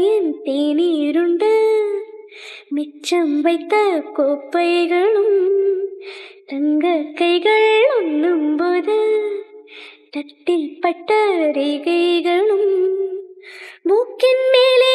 என் தேநீருண்டு மிச்சம் வைத்த கோப்பைகளும் தங்க கைகள் உண்ணும்போது தட்டில் பட்ட ரேகைகளும் மூக்கின் மேலே